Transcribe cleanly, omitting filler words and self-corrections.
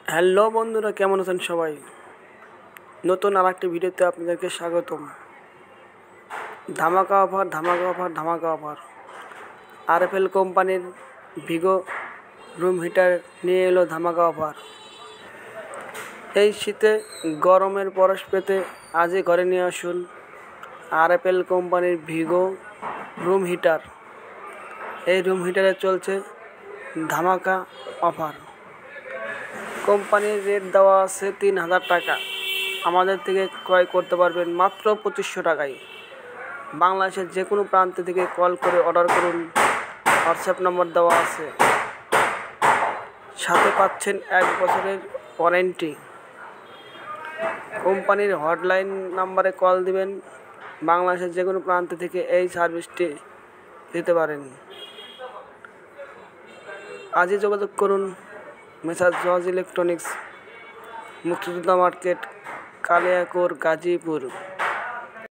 Hello বন্ধুরা, কেমন আছেন সবাই? নতুন আরেকটি ভিডিওতে আপনাদেরকে স্বাগতম। ধামাকা অফার, ধামাকা অফার, ধামাকা অফার। আরএফএল কোম্পানির ভিগো রুম হিটার নিয়ে এলো ধামাকা অফার। এই শীতে গরমের পরশ পেতে আজই ঘরে নিয়ে আসুন আরএফএল কোম্পানির ভিগো রুম হিটার। এই রুম হিটারে চলছে ধামাকা অফার। কোম্পানির রেট দেওয়া আছে ৩,০০০ টাকা। আমাদের থেকে ক্রয় করতে পারবেন মাত্র ২৫০০ টাকায়। বাংলাদেশের যে কোনো প্রান্ত থেকে কল করে অর্ডার করুন। হোয়াটসঅ্যাপ নম্বর দেওয়া আছে, সাথে পাচ্ছেন ১ বছরের ওয়ারেন্টি। কোম্পানির হটলাইন নাম্বারে কল দিবেন। বাংলাদেশের যে কোনো প্রান্ত থেকে এই সার্ভিসটি দিতে পারেন। আজই যোগাযোগ করুন। মেসার্স জজ ইলেকট্রনিক্স, মুক্তিযোদ্ধা মার্কেট, কালিয়াকৈর, গাজীপুর।